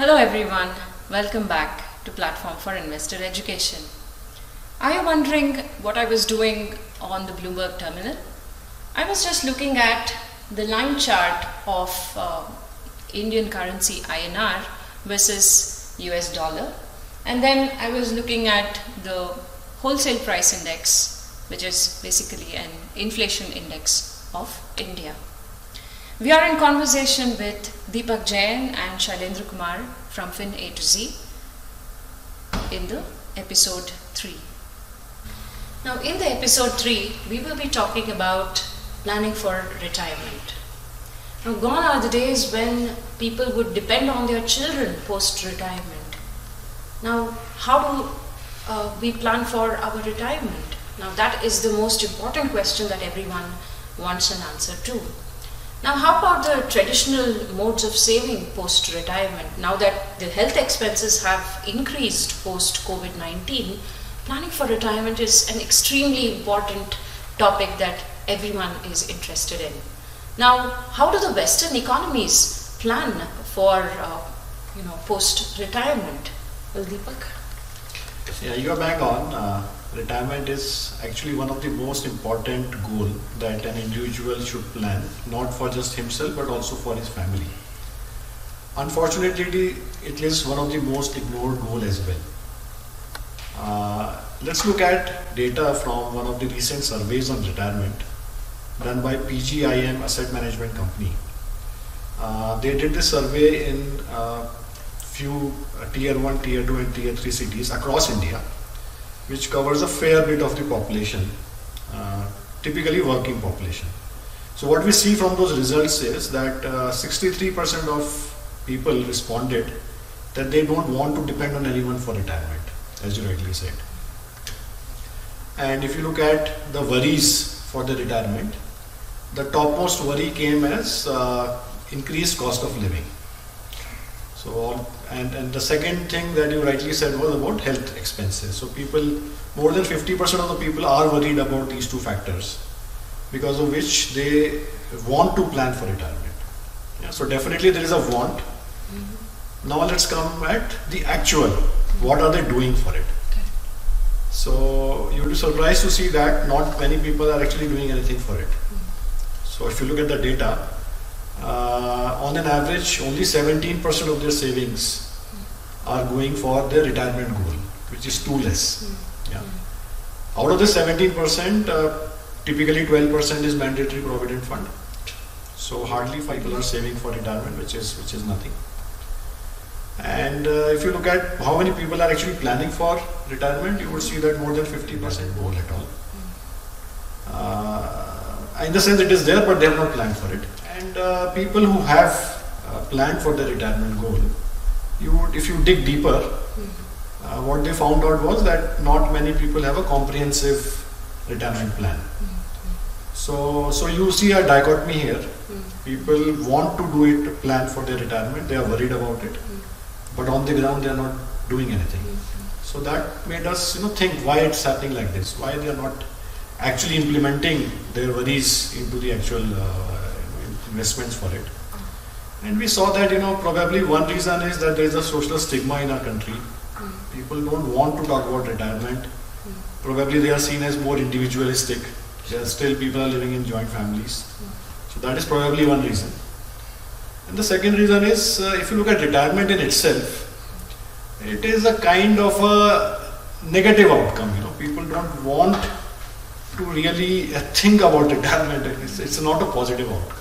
Hello everyone, welcome back to Platform for Investor Education. Are you wondering what I was doing on the Bloomberg terminal? I was just looking at the line chart of Indian currency INR versus US dollar, and then I was looking at the wholesale price index, which is basically an inflation index of India. We are in conversation with Deepak Jain and Shailendra Kumar from Fin A to Z in the episode 3. Now in the episode 3, we will be talking about planning for retirement. Now gone are the days when people would depend on their children post-retirement. Now how do we plan for our retirement? Now that is the most important question that everyone wants an answer to. Now, how about the traditional modes of saving post-retirement? Now that the health expenses have increased post-COVID-19, planning for retirement is an extremely important topic that everyone is interested in. Now, how do the Western economies plan for, post-retirement? Well, Deepak? Yeah, you are bang on. Retirement is actually one of the most important goal that an individual should plan, not for just himself but also for his family. Unfortunately, it is one of the most ignored goal as well. Let's look at data from one of the recent surveys on retirement done by PGIM Asset Management Company. They did this survey in few tier 1, tier 2 and tier 3 cities across India, which covers a fair bit of the population, typically working population. So what we see from those results is that 63% of people responded that they don't want to depend on anyone for retirement, as you rightly said. And if you look at the worries for the retirement, the topmost worry came as increased cost of living. So, and the second thing that you rightly said was about health expenses. So people, more than 50% of the people are worried about these two factors, because of which they want to plan for retirement. Yeah, so definitely there is a want. Mm-hmm. Now let's come at the actual. What are they doing for it? Okay. So you'll be surprised to see that not many people are actually doing anything for it. Mm-hmm. So if you look at the data, on an average, only 17% of their savings are going for their retirement goal, which is too less. Yeah. Out of the 17%, typically 12% is mandatory provident fund. So hardly 5 people are saving for retirement, which is nothing. And if you look at how many people are actually planning for retirement, you will see that more than 50% goal at all. In the sense it is there, but they have not planned for it. And people who have planned for their retirement goal, if you dig deeper, what they found out was that not many people have a comprehensive retirement plan. So you see a dichotomy here. People want to do it, plan for their retirement, they are worried about it, but on the ground they are not doing anything. So that made us think why it's happening like this, why they are not actually implementing their worries into the actual investments for it. And we saw that probably one reason is that there is a social stigma in our country. People don't want to talk about retirement. Probably they are seen as more individualistic. There are still people are living in joint families. So that is probably one reason. And the second reason is if you look at retirement in itself, it is a kind of a negative outcome. People don't want to really think about retirement. It's not a positive outcome.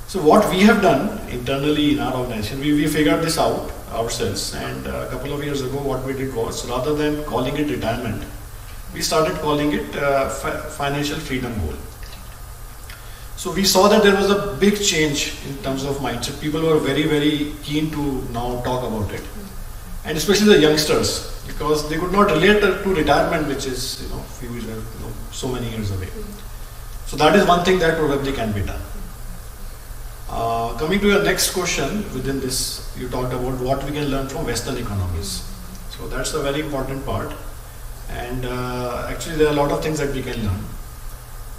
So what we have done internally in our organization, we figured this out ourselves, and a couple of years ago what we did was, rather than calling it retirement, we started calling it financial freedom goal. So we saw that there was a big change in terms of mindset. People were very, very keen to now talk about it, and especially the youngsters, because they could not relate to retirement, which is so many years away. So that is one thing that probably can be done. Coming to your next question, within this, you talked about what we can learn from Western economies. So that's a very important part, and actually there are a lot of things that we can learn.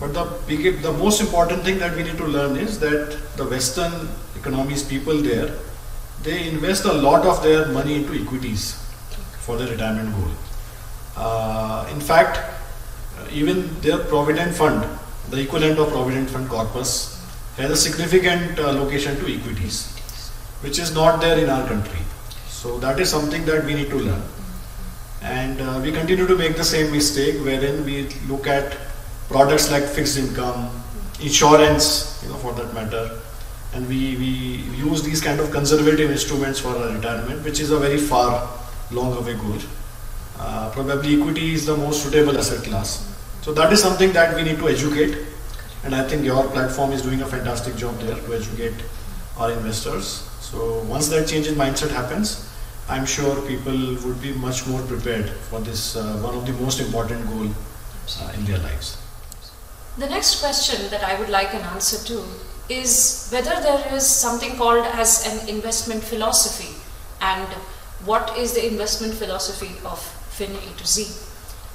But the most important thing that we need to learn is that the Western economies, people there, they invest a lot of their money into equities for their retirement goal. In fact, even their provident fund, the equivalent of provident fund corpus, has a significant allocation to equities, which is not there in our country. So that is something that we need to learn. And we continue to make the same mistake wherein we look at products like fixed income, insurance, for that matter, and we use these kind of conservative instruments for our retirement, which is a very far, long away goal. Probably equity is the most suitable asset class. So that is something that we need to educate, and I think your platform is doing a fantastic job there to educate our investors. So once that change in mindset happens, I'm sure people would be much more prepared for this one of the most important goal in their lives. The next question that I would like an answer to is whether there is something called as an investment philosophy, and what is the investment philosophy of Fin A to Z.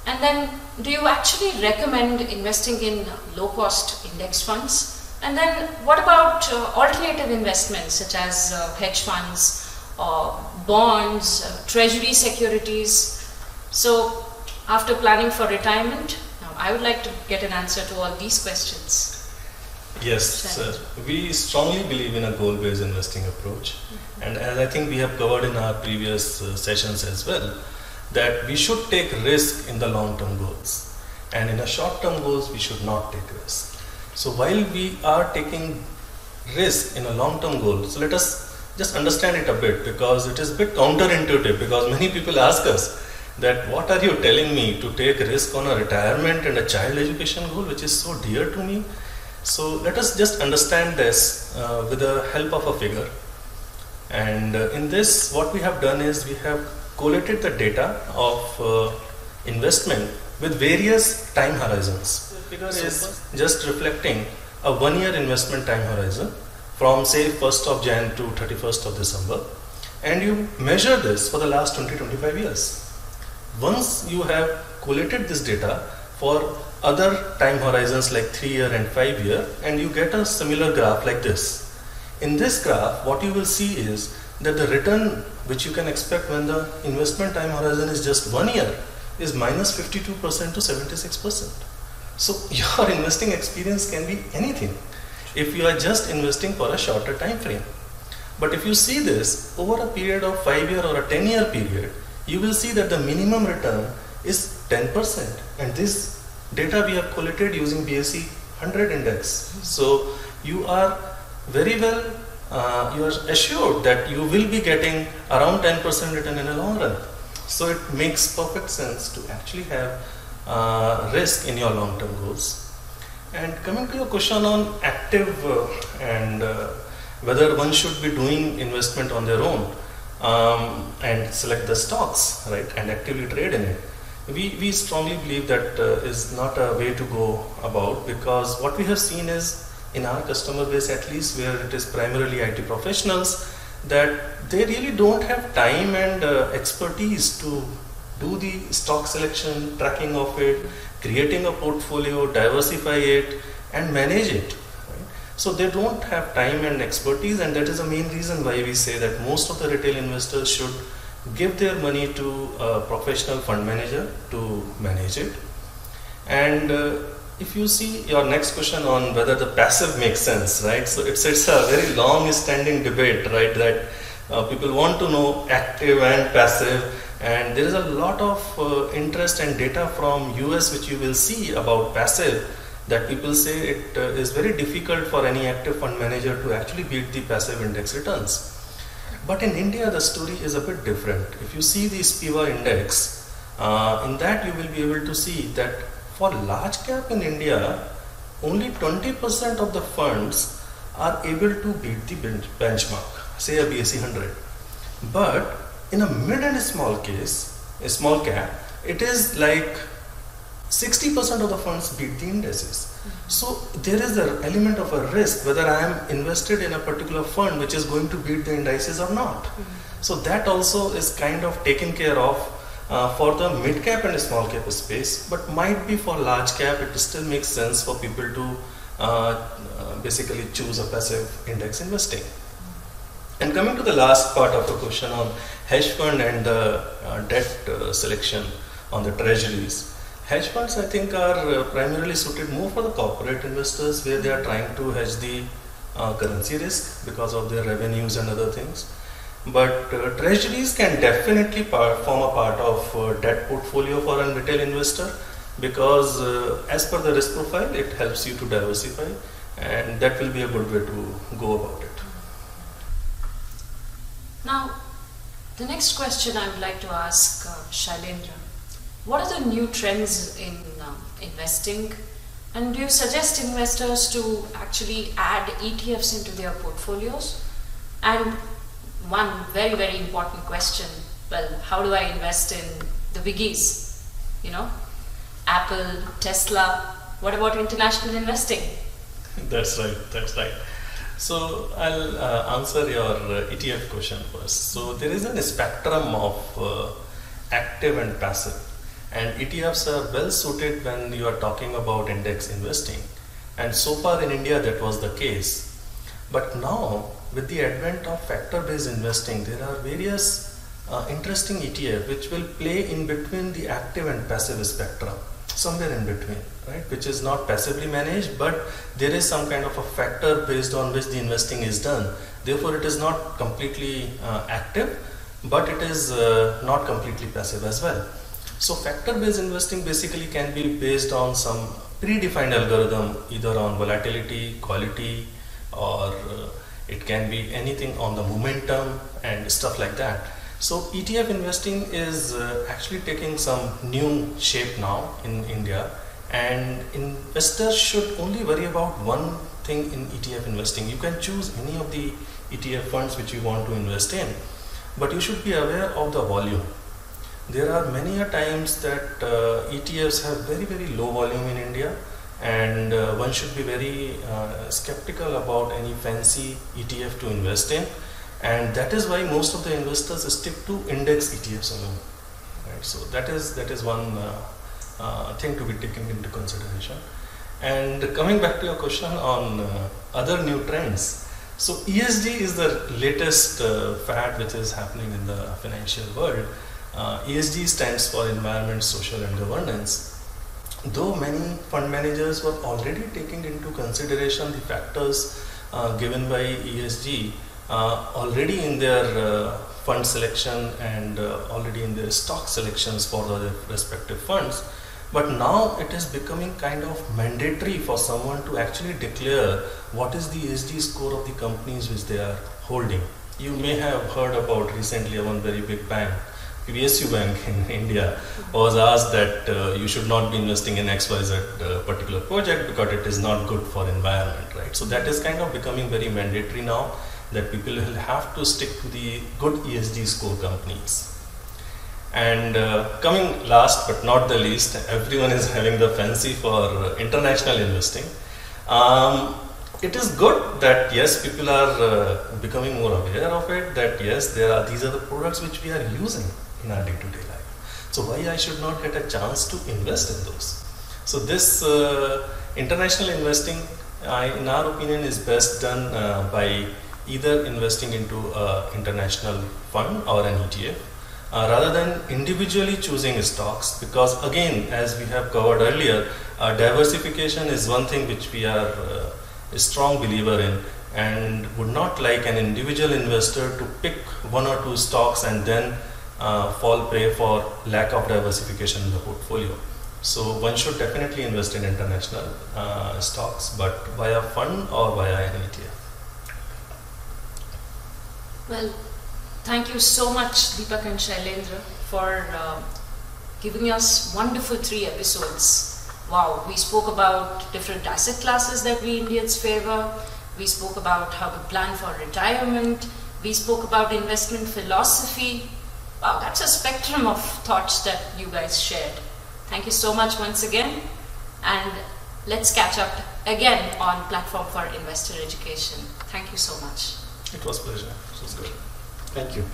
And then, do you actually recommend investing in low-cost index funds? And then, what about alternative investments such as hedge funds, bonds, treasury securities? So, after planning for retirement, now I would like to get an answer to all these questions. Yes, sir. We strongly believe in a goal-based investing approach, and as I think we have covered in our previous sessions as well, that we should take risk in the long-term goals, and in a short-term goals we should not take risk. So while we are taking risk in a long-term goal, so let us just understand it a bit, because it is a bit counterintuitive, because many people ask us that what are you telling me to take risk on a retirement and a child education goal which is so dear to me. So let us just understand this with the help of a figure. And in this, what we have done is we have collated the data of investment with various time horizons. The figure is just reflecting a 1-year investment time horizon from say 1st of Jan to 31st of December, and you measure this for the last 20-25 years. Once you have collated this data for other time horizons like 3-year and 5-year, and you get a similar graph like this. In this graph, what you will see is that the return which you can expect when the investment time horizon is just 1 year is minus 52% to 76%. So your investing experience can be anything if you are just investing for a shorter time frame. But if you see this over a period of 5-year or a 10-year period, you will see that the minimum return is 10%, and this data we have collated using BSE 100 index. So you are very well, you are assured that you will be getting around 10% return in the long run. So it makes perfect sense to actually have risk in your long-term goals. And coming to your question on active and whether one should be doing investment on their own and select the stocks, right, and actively trade in it. We strongly believe that is not a way to go about, because what we have seen is in our customer base, at least where it is primarily IT professionals, that they really don't have time and expertise to do the stock selection, tracking of it, creating a portfolio, diversify it and manage it. Right? So they don't have time and expertise, and that is the main reason why we say that most of the retail investors should give their money to a professional fund manager to manage it. And if you see your next question on whether the passive makes sense, right? So it's a very long standing debate, right? That people want to know active and passive, and there is a lot of interest and data from US which you will see about passive, that people say it is very difficult for any active fund manager to actually beat the passive index returns. But in India, the story is a bit different. If you see the SPIVA index, in that you will be able to see that for large cap in India, only 20% of the funds are able to beat the benchmark, say a BSE 100. But in a mid and small cap, it is like 60% of the funds beat the indices. So there is an element of a risk whether I am invested in a particular fund which is going to beat the indices or not. So that also is kind of taken care of for the mid cap and small cap space, but might be for large cap it still makes sense for people to basically choose a passive index investing. And coming to the last part of the question on hedge fund and the debt selection on the treasuries. Hedge funds, I think, are primarily suited more for the corporate investors where they are trying to hedge the currency risk because of their revenues and other things. But treasuries can definitely form a part of debt portfolio for a retail investor because as per the risk profile, it helps you to diversify, and that will be a good way to go about it. Now, the next question I would like to ask Shailendra. What are the new trends in investing, and do you suggest investors to actually add ETFs into their portfolios? And one very, very important question, well, how do I invest in the biggies? You know, Apple, Tesla, what about international investing? That's right. So I'll answer your ETF question first. So there is a spectrum of active and passive. And ETFs are well suited when you are talking about index investing. And so far in India that was the case. But now with the advent of factor-based investing, there are various interesting ETF which will play in between the active and passive spectrum, somewhere in between, right? Which is not passively managed, but there is some kind of a factor based on which the investing is done. Therefore, it is not completely active, but it is not completely passive as well. So factor-based investing basically can be based on some predefined algorithm, either on volatility, quality, or it can be anything on the momentum and stuff like that. So ETF investing is actually taking some new shape now in India, and investors should only worry about one thing in ETF investing. You can choose any of the ETF funds which you want to invest in, but you should be aware of the volume. There are many a times that ETFs have very, very low volume in India, and one should be very skeptical about any fancy ETF to invest in, and that is why most of the investors stick to index ETFs alone. Right? So that is one thing to be taken into consideration. And coming back to your question on other new trends, so ESG is the latest fad which is happening in the financial world. ESG stands for environment, social and governance. Though many fund managers were already taking into consideration the factors given by ESG already in their fund selection and already in their stock selections for the respective funds, but now it is becoming kind of mandatory for someone to actually declare what is the ESG score of the companies which they are holding. You may have heard about recently one very big bank, PSU Bank in India, was asked that you should not be investing in XYZ particular project because it is not good for environment, right? So that is kind of becoming very mandatory now, that people will have to stick to the good ESG score companies. And coming last but not the least, everyone is having the fancy for international investing. It is good that yes, people are becoming more aware of it, that yes, these are the products which we are using in our day-to-day life. So why I should not get a chance to invest in those? So this international investing, in our opinion, is best done by either investing into an international fund or an ETF, rather than individually choosing stocks, because again, as we have covered earlier, diversification is one thing which we are a strong believer in, and would not like an individual investor to pick one or two stocks and then fall prey for lack of diversification in the portfolio. So one should definitely invest in international stocks, but via fund or via an ETF. Well, thank you so much, Deepak and Shailendra, for giving us wonderful 3 episodes. Wow, we spoke about different asset classes that we Indians favor. We spoke about how to plan for retirement. We spoke about investment philosophy. Wow, that's a spectrum of thoughts that you guys shared. Thank you so much once again, and let's catch up again on Platform for Investor Education. Thank you so much. It was a pleasure. It was good. Thank you.